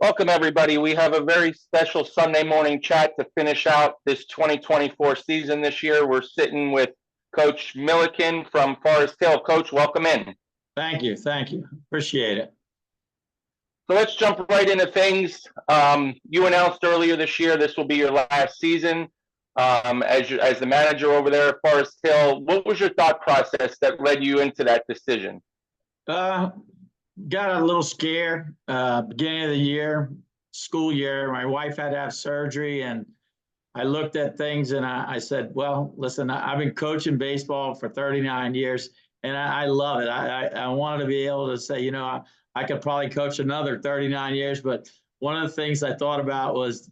Welcome, everybody. We have a very special Sunday morning chat to finish out this 2024 season this year. We're sitting with Coach Milliken from Forest Hill. Coach, welcome in. Thank you. Thank you. Appreciate it. So let's jump right into things. You announced earlier this year this will be your last season as the manager over there at Forest Hill. What was your thought process that led you into that decision? Got a little scared beginning of the year, school year. My wife had to have surgery, and I looked at things and I said, well, listen, I've been coaching baseball for 39 years, and I love it. I wanted to be able to say, I could probably coach another 39 years, but one of the things I thought about was,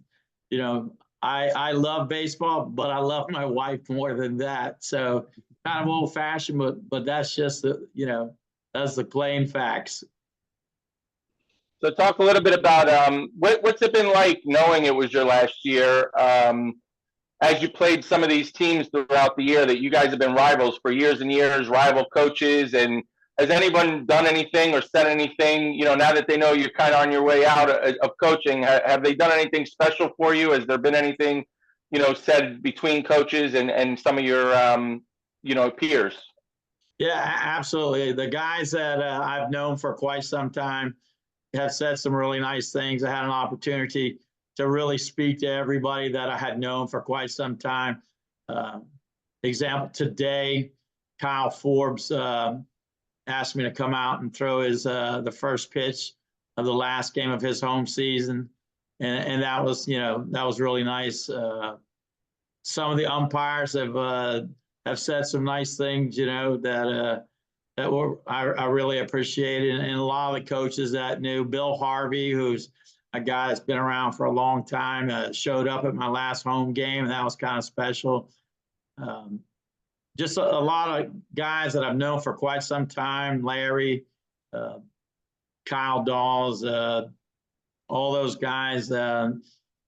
I love baseball, but I love my wife more than that. So kind of old fashioned, but that's just that's the plain facts. So talk a little bit about what's it been like knowing it was your last year as you played some of these teams throughout the year that you guys have been rivals for years and years, rival coaches. And has anyone done anything or said anything, now that they know you're kind of on your way out of coaching, have they done anything special for you? Has there been anything, said between coaches and some of your, peers? Yeah, absolutely. The guys that I've known for quite some time have said some really nice things. I had an opportunity to really speak to everybody that I had known for quite some time. Example, today, Kyle Forbes asked me to come out and throw his the first pitch of the last game of his home season. And that was, that was really nice. Some of the umpires have said some nice things, that I really appreciated. And a lot of the coaches that knew, Bill Harvey, who's a guy that's been around for a long time, showed up at my last home game, and that was kind of special. Just a lot of guys that I've known for quite some time, Larry, Kyle Dawes, all those guys, have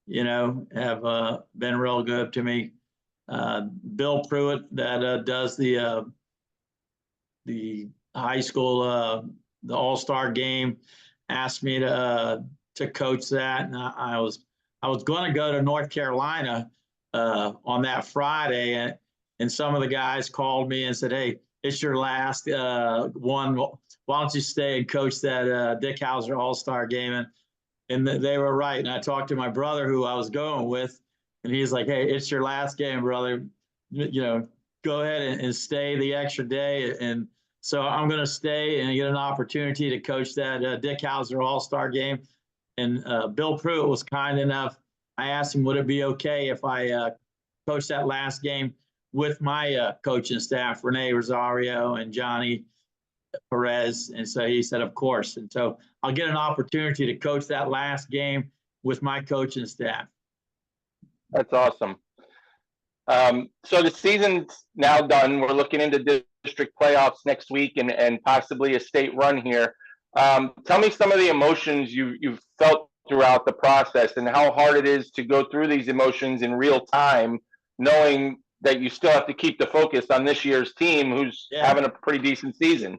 been real good to me. Bill Pruitt that does the high school, the All-Star game, asked me to coach that. And I was going to go to North Carolina on that Friday, and some of the guys called me and said, hey, it's your last one. Why don't you stay and coach that Dick Hauser All-Star game? And they were right. And I talked to my brother who I was going with, and he's like, hey, it's your last game, brother. Go ahead and stay the extra day. And so I'm going to stay and get an opportunity to coach that Dick Hauser All-Star game. And Bill Pruitt was kind enough. I asked him, would it be okay if I coached that last game with my coaching staff, Rene Rosario and Johnny Perez? And so he said, of course. And so I'll get an opportunity to coach that last game with my coaching staff. That's awesome. So the season's now done. We're looking into district playoffs next week and possibly a state run here. Tell me some of the emotions you've felt throughout the process and how hard it is to go through these emotions in real time, knowing that you still have to keep the focus on this year's team who's having a pretty decent season.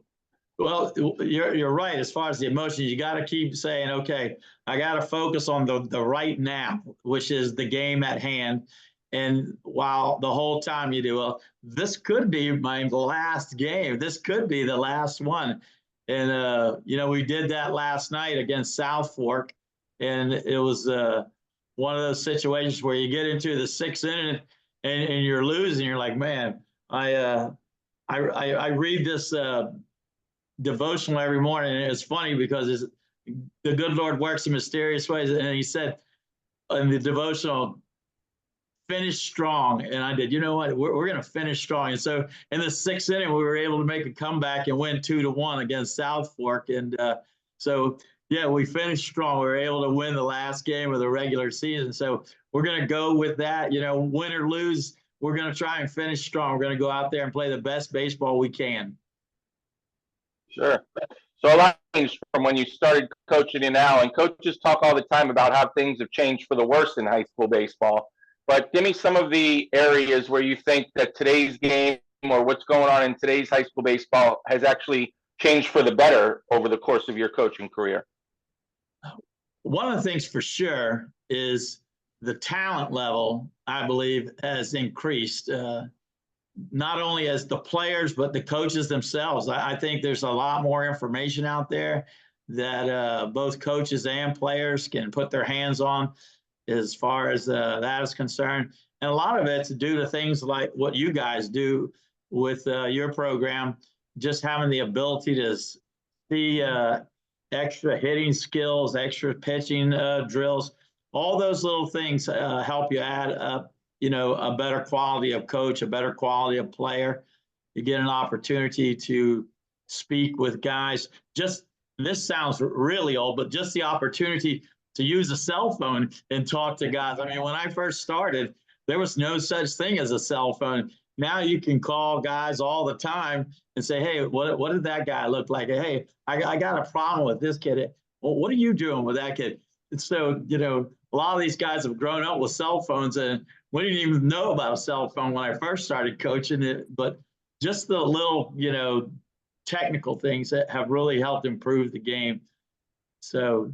Well, you're right. As far as the emotions, you got to keep saying, okay, I got to focus on the right now, which is the game at hand. And while the whole time you do, well, this could be my last game. This could be the last one. And, we did that last night against South Fork. And it was one of those situations where you get into the sixth inning and you're losing. You're like, man, I read this devotional every morning. And it's funny because the good Lord works in mysterious ways. And he said in the devotional, finish strong. And I did, you know what, we're going to finish strong. And so in the sixth inning, we were able to make a comeback and win 2-1 against South Fork. And we finished strong. We were able to win the last game of the regular season. So we're going to go with that, win or lose, we're going to try and finish strong. We're going to go out there and play the best baseball we can. Sure. So a lot changed from when you started coaching to now, and coaches talk all the time about how things have changed for the worse in high school baseball. But give me some of the areas where you think that today's game or what's going on in today's high school baseball has actually changed for the better over the course of your coaching career. one of the things for sure is the talent level, I believe, has increased. Not only as the players, but the coaches themselves. I think there's a lot more information out there that both coaches and players can put their hands on as far as that is concerned. And a lot of it's due to things like what you guys do with your program, just having the ability to see extra hitting skills, extra pitching drills. All those little things help you add up, a better quality of coach, a better quality of player. You get an opportunity to speak with guys. Just this sounds really old, but just the opportunity to use a cell phone and talk to guys. I mean, when I first started, there was no such thing as a cell phone. Now you can call guys all the time and say, hey, what did that guy look like? Hey, I got a problem with this kid. Well, what are you doing with that kid? And so, a lot of these guys have grown up with cell phones, and we didn't even know about a cell phone when I first started coaching it. But just the little, technical things that have really helped improve the game. So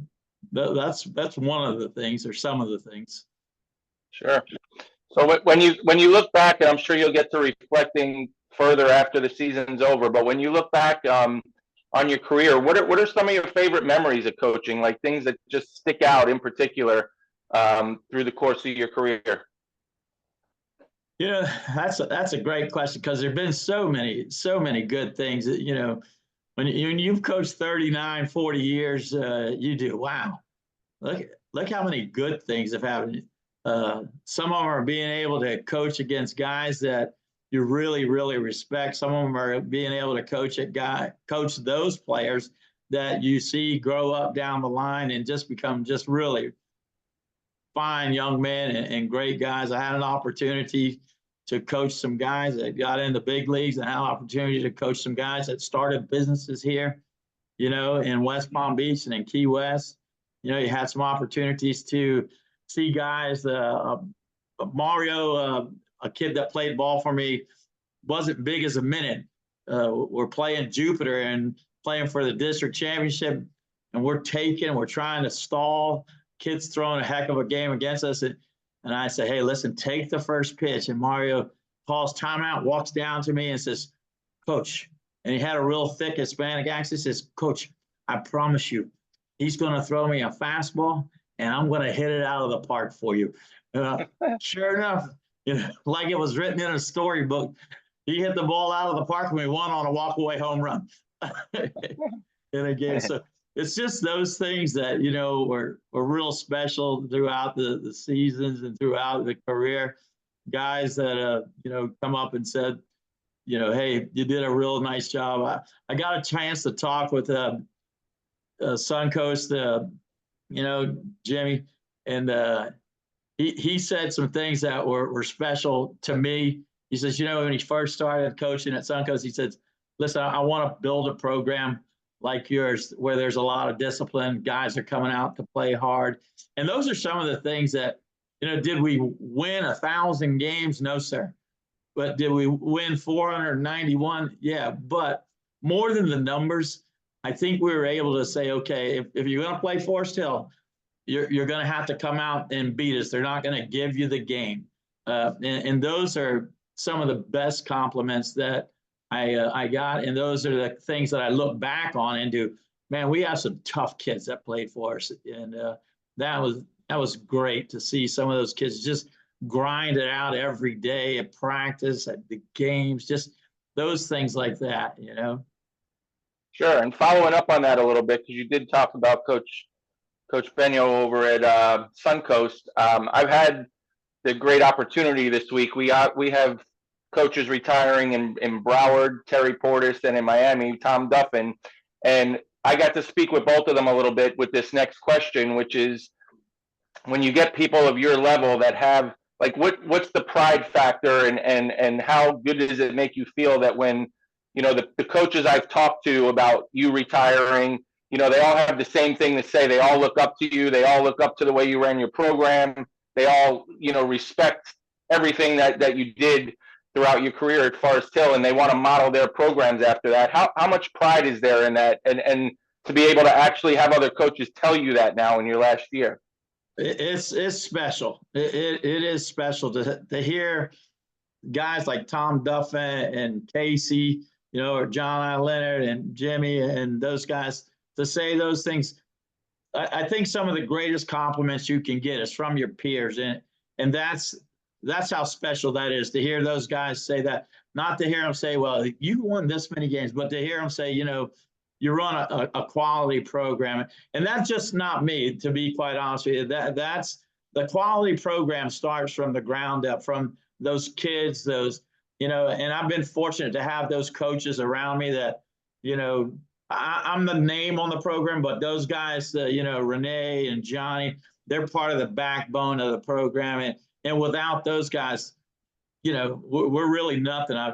that's one of the things, or some of the things. Sure. So when you look back, and I'm sure you'll get to reflecting further after the season's over, but when you look back on your career, what are some of your favorite memories of coaching, like things that just stick out in particular through the course of your career? That's a great question, because there've been so many good things that, when you've coached 39, 40 years, you do, wow, look how many good things have happened. Some of them are being able to coach against guys that you really, really respect. Some of them are being able to coach those players that you see grow up down the line and just become just really fine young men and great guys. I had an opportunity to coach some guys that got in the big leagues, and had an opportunity to coach some guys that started businesses here, in West Palm Beach and in Key West. You had some opportunities to see guys. Mario, a kid that played ball for me, wasn't big as a minute. We're playing Jupiter and playing for the district championship, and we're trying to stall. Kids throwing a heck of a game against us. And I say, hey, listen, take the first pitch. And Mario calls timeout, walks down to me and says, Coach, and he had a real thick Hispanic accent, says, Coach, I promise you, he's going to throw me a fastball, and I'm going to hit it out of the park for you. Sure enough, like it was written in a storybook, he hit the ball out of the park, and we won on a walk-away home run in a game. So it's just those things that, were real special throughout the seasons and throughout the career. Guys that, come up and said, hey, you did a real nice job. I got a chance to talk with Suncoast, Jimmy, and he said some things that were special to me. He says, when he first started coaching at Suncoast, he said, listen, I want to build a program like yours, where there's a lot of discipline. Guys are coming out to play hard. And those are some of the things that, did we win 1,000 games? No, sir. But did we win 491? Yeah. But more than the numbers, I think we were able to say, okay, if you're going to play Forest Hill, you're going to have to come out and beat us. They're not going to give you the game. And those are some of the best compliments that I got, and those are the things that I look back on and do. Man, we have some tough kids that played for us, and that was great to see some of those kids just grind it out every day at practice, at the games, just those things like that, Sure. And following up on that a little bit, because you did talk about Coach Benio over at Suncoast. I've had the great opportunity this week. We have coaches retiring in Broward, Terry Portice, and in Miami, Tom Duffin. And I got to speak with both of them a little bit with this next question, which is, when you get people of your level that have, like, what's the pride factor, and how good does it make you feel that when, the coaches I've talked to about you retiring, they all have the same thing to say. They all look up to you. They all look up to the way you ran your program. They all, respect everything that you did throughout your career at Forest Hill, and they want to model their programs after that. How much pride is there in that? And to be able to actually have other coaches tell you that now in your last year? It's special. It is special to hear guys like Tom Duffin and Casey, or John I. Leonard and Jimmy and those guys to say those things. I think some of the greatest compliments you can get is from your peers, and that's how special that is to hear those guys say that. Not to hear them say, "Well, you won this many games," but to hear them say, you run a quality program, and that's just not me. To be quite honest with you, that's the quality program starts from the ground up, from those kids, and I've been fortunate to have those coaches around me that, I'm the name on the program, but those guys, Renee and Johnny, they're part of the backbone of the program. And without those guys, we're really nothing. I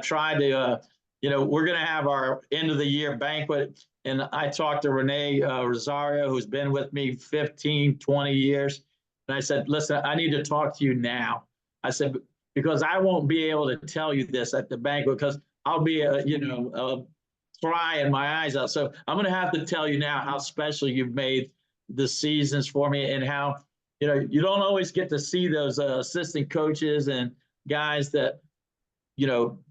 tried to, we're going to have our end of the year banquet. And I talked to Renee Rosario, who's been with me 15, 20 years. And I said, listen, I need to talk to you now. I said, because I won't be able to tell you this at the banquet because I'll be, crying my eyes out. So I'm going to have to tell you now how special you've made the seasons for me, and how, you don't always get to see those assistant coaches and guys that,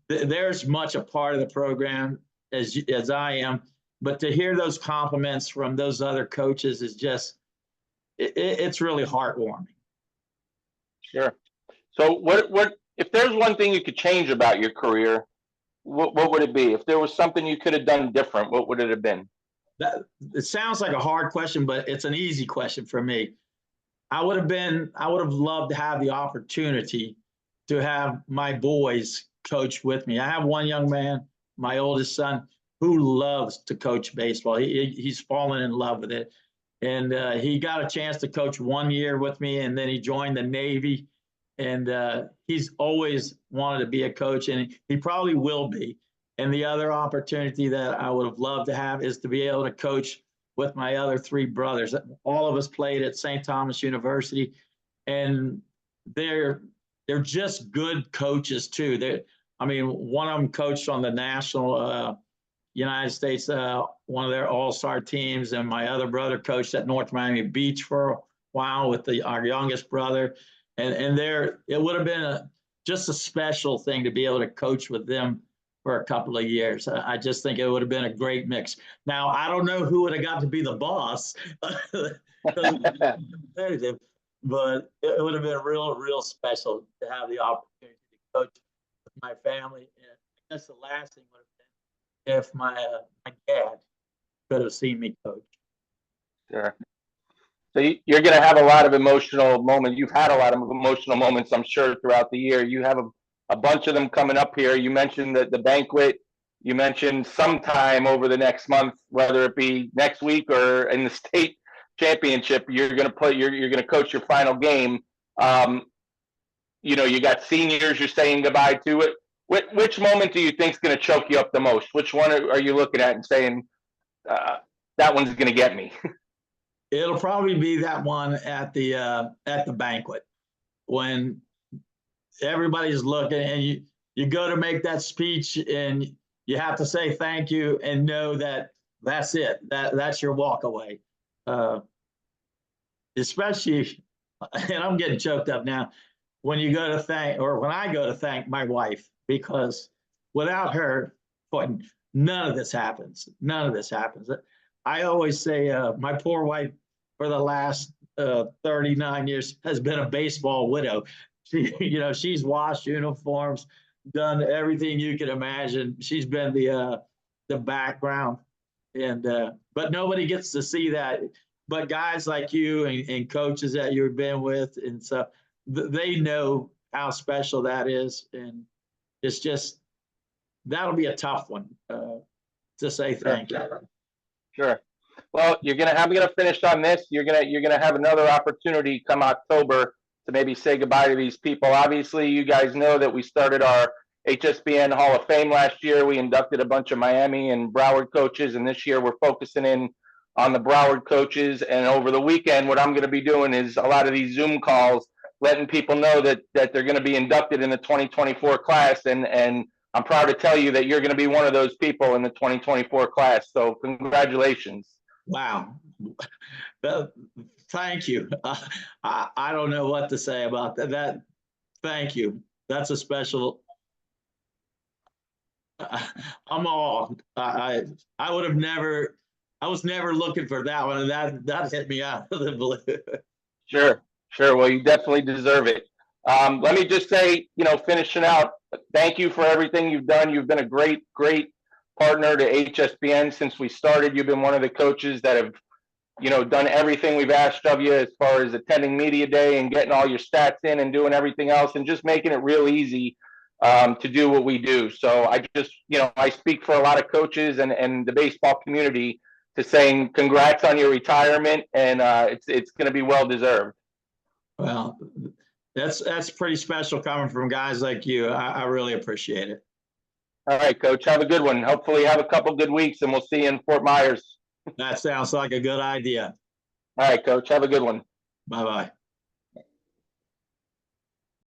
they're as much a part of the program as I am. But to hear those compliments from those other coaches is just, it's really heartwarming. Sure. So what if there's one thing you could change about your career, what would it be? If there was something you could have done different, what would it have been? It sounds like a hard question, but it's an easy question for me. I would have loved to have the opportunity to have my boys coach with me. I have one young man, my oldest son, who loves to coach baseball. He's fallen in love with it. And he got a chance to coach 1 year with me, and then he joined the Navy. And he's always wanted to be a coach, and he probably will be. And the other opportunity that I would have loved to have is to be able to coach with my other three brothers. All of us played at St. Thomas University, and they're just good coaches too. One of them coached on the national United States, one of their all-star teams, and my other brother coached at North Miami Beach for a while with our youngest brother. And it would have been just a special thing to be able to coach with them for a couple of years. I just think it would have been a great mix. Now, I don't know who would have got to be the boss, but it would have been real special to have the opportunity to coach with my family. And I guess the last thing would have been if my dad could have seen me coach. Sure. So you're going to have a lot of emotional moments. You've had a lot of emotional moments, I'm sure, throughout the year. You have a bunch of them coming up here. You mentioned the banquet. You mentioned sometime over the next month, whether it be next week or in the state championship, you're going to play. You're going to coach your final game. You got seniors you're saying goodbye to. Which moment do you think is going to choke you up the most? Which one are you looking at and saying that one's going to get me? It'll probably be that one at the banquet when everybody's looking and you go to make that speech and you have to say thank you and know that that's it. That's your walk away. Especially, and I'm getting choked up now, when you go to thank, or when I go to thank my wife, because without her, none of this happens. None of this happens. I always say my poor wife for the last 39 years has been a baseball widow. She's washed uniforms, done everything you can imagine. She's been the background, but nobody gets to see that. But guys like you and coaches that you've been with, and so they know how special that is, and it's just that'll be a tough one to say thank you. Sure. Well, I'm gonna finish on this. You're gonna have another opportunity come October to maybe say goodbye to these people. Obviously, you guys know that we started our HSBN Hall of Fame last year. We inducted a bunch of Miami and Broward coaches, and this year we're focusing in on the Broward coaches. And over the weekend, what I'm going to be doing is a lot of these Zoom calls, letting people know that they're going to be inducted in the 2024 class. And I'm proud to tell you that you're going to be one of those people in the 2024 class. So congratulations. Wow. Thank you. I don't know what to say about that. Thank you. That's a special. I'm all. I would have never. I was never looking for that one, and that hit me out of the blue. Sure, sure. Well, you definitely deserve it. Let me just say, finishing out, thank you for everything you've done. You've been a great, great partner to HSBN since we started. You've been one of the coaches that have, done everything we've asked of you as far as attending media day and getting all your stats in and doing everything else and just making it real easy to do what we do. So I just, I speak for a lot of coaches and the baseball community to saying congrats on your retirement, and it's going to be well deserved. Well, that's pretty special coming from guys like you. I really appreciate it. All right, Coach. Have a good one. Hopefully, have a couple good weeks, and we'll see you in Fort Myers. That sounds like a good idea. All right, Coach. Have a good one. Bye-bye.